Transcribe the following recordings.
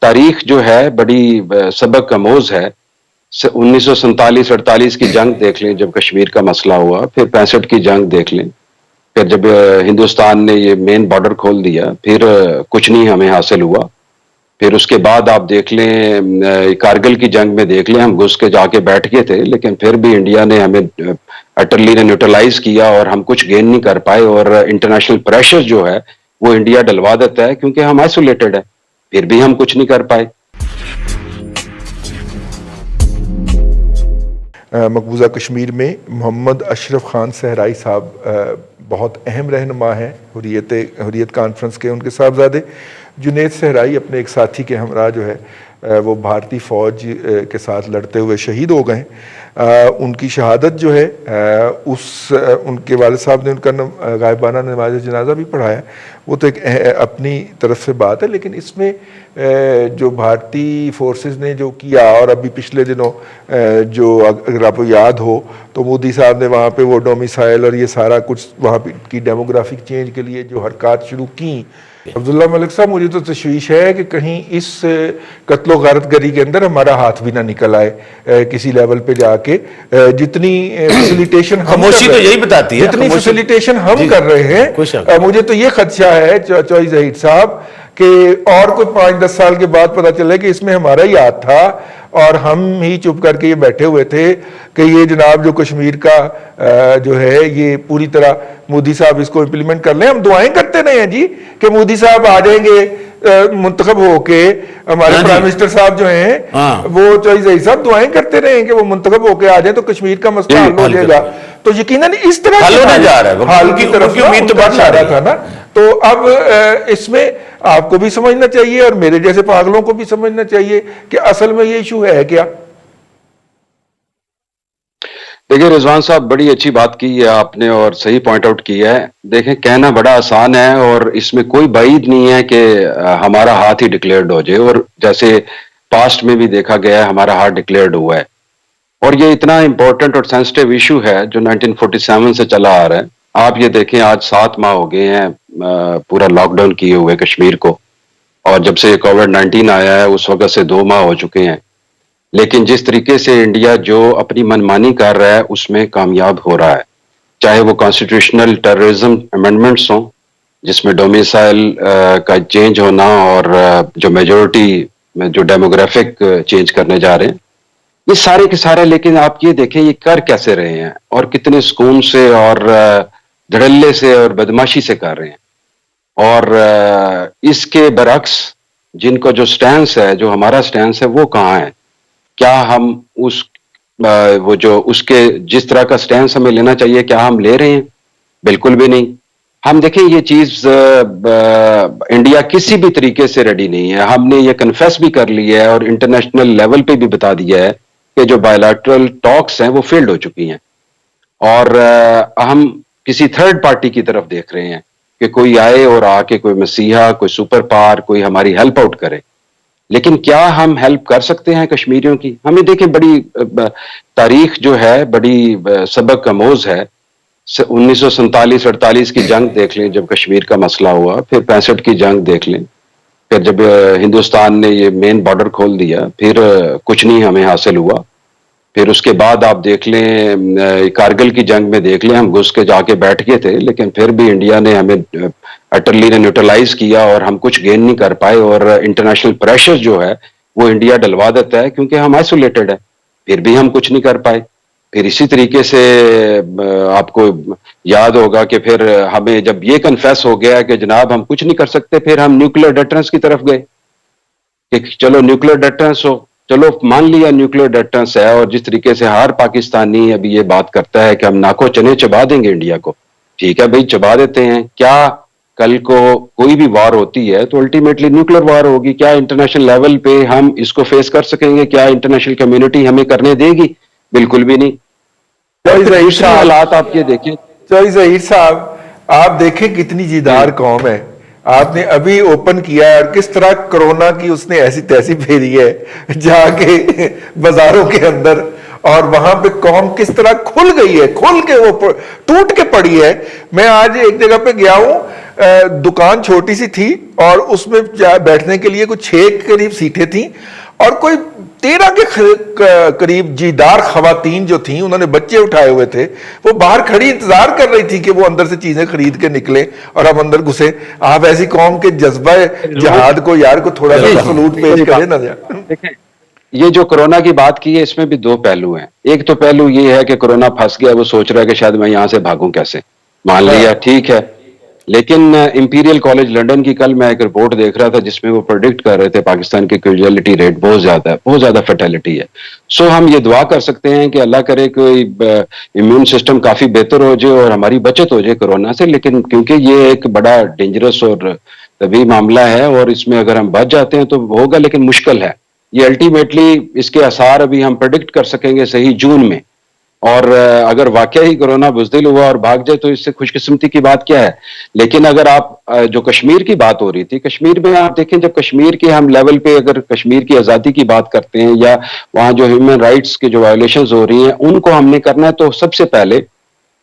تاریخ جو ہے بڑی سبق آموز ہے. 1947-48 کی جنگ دیکھ لیں جب کشمیر کا مسئلہ ہوا، پھر 65 کی جنگ دیکھ لیں، پھر جب ہندوستان نے یہ مین بارڈر کھول دیا پھر کچھ نہیں ہمیں حاصل ہوا. پھر اس کے بعد آپ دیکھ لیں کارگل کی جنگ میں دیکھ لیں، ہم گھس کے جا کے بیٹھ گئے تھے لیکن پھر بھی انڈیا نے ہمیں اٹرلی نے نیوٹرلائز کیا اور ہم کچھ گین نہیں کر پائے، اور انٹرنیشنل پریشر جو ہے وہ انڈیا ڈلوا دیتا ہے کیونکہ ہم آئسولیٹڈ ہے، پھر بھی ہم کچھ نہیں کر پائے. مقبوضہ کشمیر میں محمد اشرف خان صحرائی صاحب بہت اہم رہنما ہیں حریت کانفرنس کے. ان کے صاحبزادے جنید صحرائی اپنے ایک ساتھی کے ہمراہ جو ہے وہ بھارتی فوج کے ساتھ لڑتے ہوئے شہید ہو گئے. ان کی شہادت جو ہے ان کے والد صاحب نے ان کا غائبانہ نماز جنازہ بھی پڑھایا. وہ تو ایک اپنی طرف سے بات ہے، لیکن اس میں جو بھارتی فورسز نے جو کیا، اور ابھی پچھلے دنوں جو اگر آپ کو یاد ہو تو مودی صاحب نے وہاں پہ وہ ڈومیسائل اور یہ سارا کچھ وہاں کی ڈیموگرافک چینج کے لیے جو حرکات شروع کی. عبداللہ ملک صاحب، مجھے تو تشویش ہے کہ کہیں اس قتل و غارت گری کے اندر ہمارا ہاتھ بھی نہ نکل آئے کسی لیول پہ جا کے. جتنی فیسیلیٹیشن خاموشی تو یہی بتاتی ہے، جتنی فیسیلیٹیشن ہم کر رہے ہیں، مجھے تو یہ خدشہ ہے چوئی ظہیر صاحب کہ اور کوئی 5-10 سال کے بعد پتہ چلے کہ اس میں ہمارا ہی ہاتھ تھا اور ہم ہی چپ کر کے یہ بیٹھے ہوئے تھے کہ یہ جناب جو کشمیر کا جو ہے یہ پوری طرح مودی صاحب اس کو امپلیمنٹ کر لیں. ہم دعائیں کرتے رہے ہیں جی کہ مودی صاحب آ جائیں گے منتخب ہو کے. ہمارے پرائم منسٹر صاحب جو ہیں وہ چوئی ظہیر صاحب دعائیں کرتے رہے ہیں کہ وہ منتخب ہو کے آ جائیں تو کشمیر کا مسئلہ حل ہو جائے گا. تو یقیناً اس طرح حال کی طرف اشارہ تھا نا. تو اب اس میں آپ کو بھی سمجھنا چاہیے اور میرے جیسے پاگلوں کو بھی سمجھنا چاہیے کہ اصل میں یہ ایشو ہے کیا. دیکھیں رضوان صاحب، بڑی اچھی بات کی ہے آپ نے اور صحیح پوائنٹ آؤٹ کیا ہے. دیکھیں کہنا بڑا آسان ہے اور اس میں کوئی بعید نہیں ہے کہ ہمارا ہاتھ ہی ڈکلیئرڈ ہو جائے، اور جیسے پاسٹ میں بھی دیکھا گیا ہے ہمارا ہاتھ ڈکلیئرڈ ہوا ہے. اور یہ اتنا امپورٹنٹ اور سینسٹیو ایشو ہے جو 1947 سے چلا آ رہا ہے. آپ یہ دیکھیں آج 7 ماہ ہو گئے ہیں پورا لاک ڈاؤن کیے ہوئے کشمیر کو، اور جب سے کووڈ-19 آیا ہے اس وقت سے 2 ماہ ہو چکے ہیں. لیکن جس طریقے سے انڈیا جو اپنی منمانی کر رہا ہے اس میں کامیاب ہو رہا ہے، چاہے وہ کانسٹیٹیوشنل ٹیررزم امینڈمنٹس ہوں جس میں ڈومیسائل کا چینج ہونا اور جو میجورٹی میں جو ڈیموگرافک چینج کرنے جا رہے ہیں، یہ سارے کے سارے. لیکن آپ یہ دیکھیں یہ کر کیسے رہے ہیں اور کتنے سکون سے اور دھڑلے سے اور بدماشی سے کر رہے ہیں. اور اس کے برعکس جن کو جو سٹینس ہے، جو ہمارا سٹینس ہے، وہ کہاں ہے؟ کیا ہم وہ جو اس کے جس طرح کا سٹینس ہمیں لینا چاہیے کیا ہم لے رہے ہیں؟ بالکل بھی نہیں. ہم دیکھیں یہ چیز انڈیا کسی بھی طریقے سے ریڈی نہیں ہے. ہم نے یہ کنفیس بھی کر لیا ہے اور انٹرنیشنل لیول پہ بھی بتا دیا ہے کہ جو بائیلیٹرل ٹاکس ہیں وہ فیلڈ ہو چکی ہیں، اور ہم کسی تھرڈ پارٹی کی طرف دیکھ رہے ہیں کہ کوئی آئے اور آ کے کوئی مسیحا، کوئی سپر پاور کوئی ہماری ہیلپ آؤٹ کرے. لیکن کیا ہم ہیلپ کر سکتے ہیں کشمیریوں کی؟ ہمیں دیکھیں بڑی تاریخ جو ہے بڑی سبق آموز ہے. 1947-48 کی جنگ دیکھ لیں جب کشمیر کا مسئلہ ہوا، پھر 65 کی جنگ دیکھ لیں، پھر جب ہندوستان نے یہ مین بارڈر کھول دیا پھر کچھ نہیں ہمیں حاصل ہوا. پھر اس کے بعد آپ دیکھ لیں کارگل کی جنگ میں دیکھ لیں، ہم گھس کے جا کے بیٹھ گئے تھے لیکن پھر بھی انڈیا نے ہمیں اٹرلی نے نیوٹرلائز کیا اور ہم کچھ گین نہیں کر پائے، اور انٹرنیشنل پریشر جو ہے وہ انڈیا ڈلوا دیتا ہے کیونکہ ہم آئسولیٹڈ ہے، پھر بھی ہم کچھ نہیں کر پائے. پھر اسی طریقے سے آپ کو یاد ہوگا کہ پھر ہمیں جب یہ کنفیس ہو گیا کہ جناب ہم کچھ نہیں کر سکتے، پھر ہم نیوکلیر ڈیٹرنس کی طرف گئے کہ چلو نیوکلیر ڈیٹرنس ہو. چلو مان لیا نیوکلیر ڈیٹرنس ہے، اور جس طریقے سے ہر پاکستانی ابھی یہ بات کرتا ہے کہ ہم ناکو چنے چبا دیں گے انڈیا کو، ٹھیک ہے بھائی چبا دیتے ہیں. کیا کل کو کوئی بھی وار ہوتی ہے تو الٹیمیٹلی نیوکلیر وار ہوگی؟ کیا انٹرنیشنل لیول پہ ہم اس کو فیس کر سکیں گے؟ کیا انٹرنیشنل کمیونٹی ہمیں کرنے دے گی؟ بالکل بھی نہیں. دوسری حالات آپ یہ دیکھیں. چوئی ظہیر صاحب، آپ دیکھیں کتنی جیدار قوم ہے. آپ نے ابھی اوپن کیا ہے اور کس طرح کرونا کی اس نے ایسی تیسی پھیری ہے جا کے بازاروں کے اندر، اور وہاں پہ قوم کس طرح کھل گئی ہے، کھل کے وہ ٹوٹ کے پڑی ہے. میں آج ایک جگہ پہ گیا ہوں، دکان چھوٹی سی تھی اور اس میں بیٹھنے کے لیے کچھ 6 قریب سیٹیں تھیں اور کوئی 13 کے قریب جیدار خواتین جو تھیں انہوں نے بچے اٹھائے ہوئے تھے, وہ باہر کھڑی انتظار کر رہی تھی کہ وہ اندر سے چیزیں خرید کے نکلیں اور ہم اندر گھسیں. آپ ایسی قوم کے جذبہ جہاد کو یار کو تھوڑا سا سلوٹ پیش کریں نا. دیکھیں یہ جو کرونا کی بات کی ہے اس میں بھی 2 پہلو ہیں. ایک تو پہلو یہ ہے کہ کرونا پھنس گیا, وہ سوچ رہا ہے کہ شاید میں یہاں سے بھاگوں کیسے, مان لیا ٹھیک ہے, لیکن امپیریل کالج لنڈن کی کل میں ایک رپورٹ دیکھ رہا تھا جس میں وہ پریڈکٹ کر رہے تھے پاکستان کی کیجویلٹی ریٹ بہت زیادہ ہے, بہت زیادہ فیٹیلٹی ہے. سو ہم یہ دعا کر سکتے ہیں کہ اللہ کرے کوئی امیون سسٹم کافی بہتر ہو جائے اور ہماری بچت ہو جائے کرونا سے, لیکن کیونکہ یہ ایک بڑا ڈینجرس اور طبی معاملہ ہے اور اس میں اگر ہم بچ جاتے ہیں تو ہوگا, لیکن مشکل ہے. یہ الٹیمیٹلی اس کے آثار ابھی ہم پریڈکٹ کر سکیں گے صحیح جون میں, اور اگر واقعی کرونا بزدل ہوا اور بھاگ جائے تو اس سے خوش قسمتی کی بات کیا ہے. لیکن اگر آپ جو کشمیر کی بات ہو رہی تھی, کشمیر میں آپ دیکھیں جب کشمیر کے ہم لیول پہ اگر کشمیر کی آزادی کی بات کرتے ہیں یا وہاں جو ہیومن رائٹس کے جو وائلیشنز ہو رہی ہیں ان کو ہم نے کرنا ہے, تو سب سے پہلے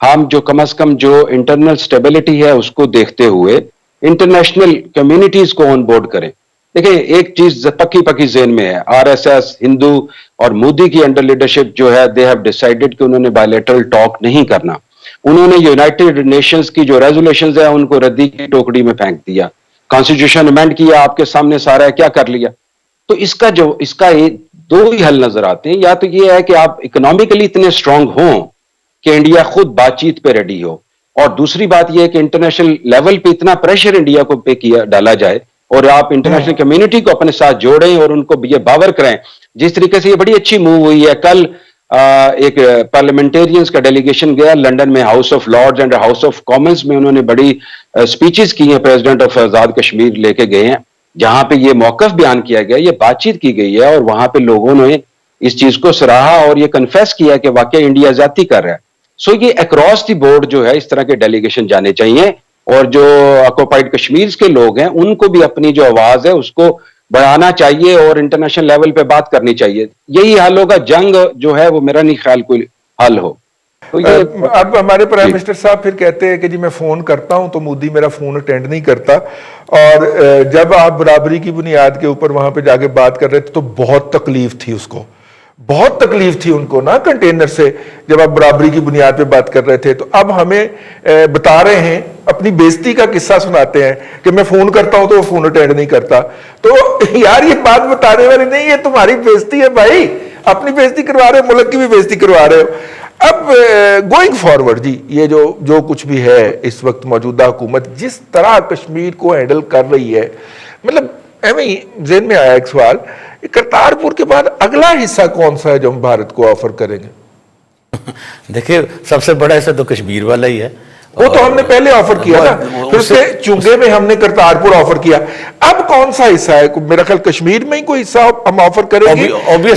ہم جو کم از کم جو انٹرنل سٹیبلٹی ہے اس کو دیکھتے ہوئے انٹرنیشنل کمیونٹیز کو آن بورڈ کریں. دیکھیں ایک چیز پکی ذہن میں ہے, آر ایس ایس, ہندو اور مودی کی انڈر لیڈرشپ جو ہے دے ہیو ڈیسائیڈڈ کہ انہوں نے بائیلیٹرل ٹاک نہیں کرنا. انہوں نے یونائٹڈ نیشنز کی جو ریزولوشنز ہیں ان کو ردی کی ٹوکری میں پھینک دیا, کانسٹیٹیوشن امینڈ کیا, آپ کے سامنے سارا ہے, کیا کر لیا. تو اس کا 2 ہی حل نظر آتے ہیں. یا تو یہ ہے کہ آپ اکنامکلی اتنے اسٹرانگ ہوں کہ انڈیا خود بات چیت پہ ریڈی ہو, اور دوسری بات یہ ہے کہ انٹرنیشنل لیول پہ اتنا پریشر انڈیا کو ڈالا جائے اور آپ انٹرنیشنل کمیونٹی کو اپنے ساتھ جوڑیں اور ان کو یہ باور کریں. جس طریقے سے یہ بڑی اچھی موو ہوئی ہے, کل ایک پارلیمنٹیرینز کا ڈیلیگیشن گیا لنڈن میں, house of Lords and house of Commons میں, انہوں نے بڑی سپیچز کی ہیں, پریزیڈنٹ آف آزاد کشمیر لے کے گئے ہیں جہاں پہ یہ موقف بیان کیا گیا, یہ بات چیت کی گئی ہے اور وہاں پہ لوگوں نے اس چیز کو سراہا اور یہ کنفیس کیا کہ واقعی انڈیا زیادتی کر رہا ہے. سو یہ اکراس دی بورڈ جو ہے اس طرح کے ڈیلیگیشن جانے چاہیے, اور جو آکوپائڈ کشمیر کے لوگ ہیں ان کو بھی اپنی جو آواز ہے اس کو بڑھانا چاہیے اور انٹرنیشنل لیول پہ بات کرنی چاہیے. یہی حل ہوگا, جنگ جو ہے وہ میرا نہیں خیال کوئی حل ہو. اب ہمارے پرائم منسٹر صاحب پھر کہتے ہیں کہ جی میں فون کرتا ہوں تو مودی میرا فون اٹینڈ نہیں کرتا, اور جب آپ برابری کی بنیاد کے اوپر وہاں پہ جا کے بات کر رہے تھے تو بہت تکلیف تھی, اس کو بہت تکلیف تھی ان کو نا کنٹینر سے, جب آپ برابری کی بنیاد پہ بات کر رہے تھے. تو اب ہمیں بتا رہے ہیں, اپنی بےزتی کا قصہ سناتے ہیں کہ میں فون کرتا ہوں تو وہ فون اٹینڈ نہیں کرتا. تو یار یہ بات بتانے والی نہیں, یہ تمہاری بےزتی ہے بھائی, اپنی بےزتی کروا رہے ہو, ملک کی بھی بےزتی کروا رہے ہو. اب گوئنگ فارورڈ جی, یہ جو کچھ بھی ہے اس وقت موجودہ حکومت جس طرح کشمیر کو ہینڈل کر رہی ہے, مطلب ہمیں ذہن میں آیا ایک سوال, کرتارپور کے بعد اگلا حصہ کون سا ہے جو ہم بھارت کو آفر کریں گے؟ دیکھیں سب سے بڑا حصہ تو کشمیر والا ہی ہے, وہ تو ہم نے پہلے آفر کیا نا, پھر اس کے چنگے میں ہم نے کرتارپور آفر کیا. اب کون سا حصہ ہے؟ میرا خیال کشمیر میں ہی کوئی حصہ ہم آفر کریں گے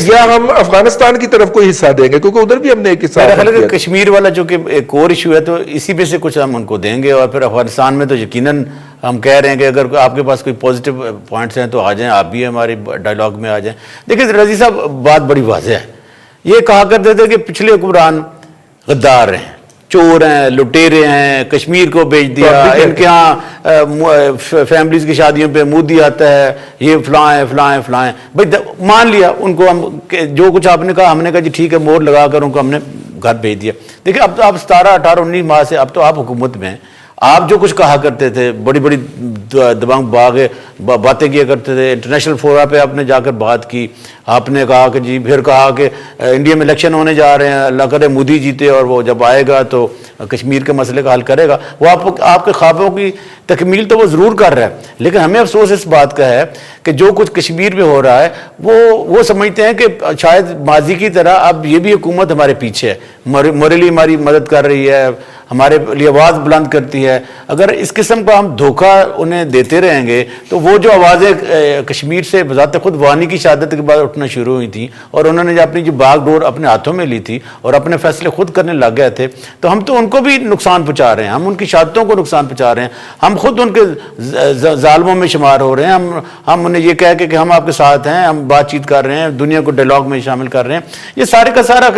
یا ہم افغانستان کی طرف کوئی حصہ دیں گے, کیونکہ ادھر بھی ہم نے ایک حصہ میرا خیال ہے کہ کشمیر والا جو کہ ایک اور ایشو ہے تو اسی پہ سے کچھ ہم ان کو دیں گے, اور پھر افغانستان میں تو یقیناً ہم کہہ رہے ہیں کہ اگر آپ کے پاس کوئی پازیٹیو پوائنٹس ہیں تو آ جائیں, آپ بھی ہماری ڈائلاگ میں آ جائیں. دیکھیں رضی صاحب بات بڑی واضح ہے, یہ کہا کرتے تھے کہ پچھلے حکمران غدار ہیں, چور ہیں, لٹیرے ہیں, کشمیر کو بیچ دیا, ان کے ہاں فیملیز کی شادیوں پہ مودی آتا ہے, یہ فلاں ہیں فلاں ہیں فلاں ہیں. بھائی مان لیا ان کو, ہم جو کچھ آپ نے کہا ہم نے کہا جی ٹھیک ہے, مور لگا کر ان کو ہم نے گھر بھیج دیا. دیکھیں اب تو آپ 17, 18, 19 ماہ سے اب تو آپ حکومت میں ہیں, آپ جو کچھ کہا کرتے تھے, بڑی بڑی دبنگ باتیں کیا کرتے تھے, انٹرنیشنل فورا پہ آپ نے جا کر بات کی, آپ نے کہا کہ جی پھر کہا کہ انڈیا میں الیکشن ہونے جا رہے ہیں, اللہ کرے مودی جیتے اور وہ جب آئے گا تو کشمیر کے مسئلے کا حل کرے گا. وہ آپ کے خوابوں کی تکمیل تو وہ ضرور کر رہا ہے, لیکن ہمیں افسوس اس بات کا ہے کہ جو کچھ کشمیر میں ہو رہا ہے وہ سمجھتے ہیں کہ شاید ماضی کی طرح اب یہ بھی حکومت ہمارے پیچھے ہے, موریلی ہماری مدد کر رہی ہے, ہمارے لیے آواز بلند کرتی ہے. اگر اس قسم کا ہم دھوکہ انہیں دیتے رہیں گے تو وہ جو آوازیں کشمیر سے بذات خود وانی کی شہادت کے بعد اٹھنا شروع ہوئی تھیں اور انہوں نے اپنی جو باغ ڈور اپنے ہاتھوں میں لی تھی اور اپنے فیصلے خود کرنے لگ گئے تھے, تو ہم تو ان کو بھی نقصان پہنچا رہے ہیں, ہم ان کی شہادتوں کو نقصان پہنچا رہے ہیں, ہم خود ان کے ظالموں میں شمار ہو رہے ہیں. ہم انہیں یہ کہہ کے کہ ہم آپ کے ساتھ ہیں, ہم بات چیت کر رہے ہیں, دنیا کو ڈائلاگ میں شامل کر رہے ہیں. یہ سارے کا سارا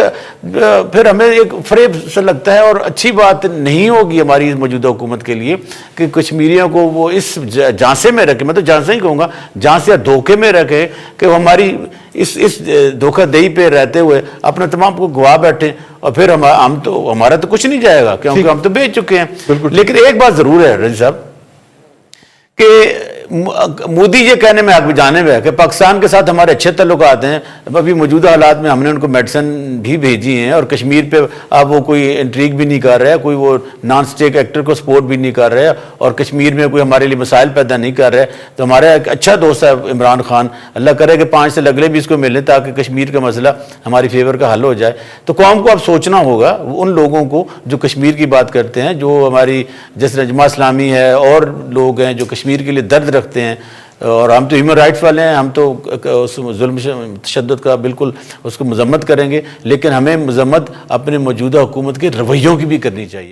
پھر ہمیں ایک فریب سے لگتا ہے, اور اچھی بات بات نہیں ہوگی ہماری موجودہ حکومت کے لیے کہ کشمیریوں کو وہ اس جانسے میں رکھے، میں تو جانسے ہی کہوں گا، جانسے یا دھوکے میں رکھے کہ وہ ہماری اس دھوکہ دہی پہ رہتے ہوئے اپنا تمام کو گوا بیٹھے، اور پھر ہمارا تو کچھ نہیں جائے گا کیونکہ ہم تو بیچ چکے ہیں۔ لیکن ایک بات ضرور ہے رضی صاحب کہ مودی یہ کہنے میں حق جانے میں ہے کہ پاکستان کے ساتھ ہمارے اچھے تعلقات ہیں، ابھی موجودہ حالات میں ہم نے ان کو میڈیسن بھی بھیجی ہیں، اور کشمیر پہ اب وہ کوئی انٹریگ بھی نہیں کر رہا ہے، کوئی وہ نان اسٹیک ایکٹر کو سپورٹ بھی نہیں کر رہا ہے، اور کشمیر میں کوئی ہمارے لیے مسائل پیدا نہیں کر رہا ہے۔ تو ہمارا ایک اچھا دوست ہے عمران خان، اللہ کرے کہ 5 سے اگلے بھی اس کو ملیں تاکہ کشمیر کا مسئلہ ہماری فیور کا حل ہو جائے۔ تو قوم کو اب سوچنا ہوگا، ان لوگوں کو جو کشمیر کی بات کرتے ہیں، جو ہماری جیسے جماعت اسلامی ہے اور لوگ ہیں جو کشمیر کے لیے درد رکھتے ہیں، اور ہم تو ہیومن رائٹس والے ہیں، ہم تو اس ظلم تشدد کا بالکل اس کو مذمت کریں گے، لیکن ہمیں مذمت اپنے موجودہ حکومت کے رویوں کی بھی کرنی چاہیے۔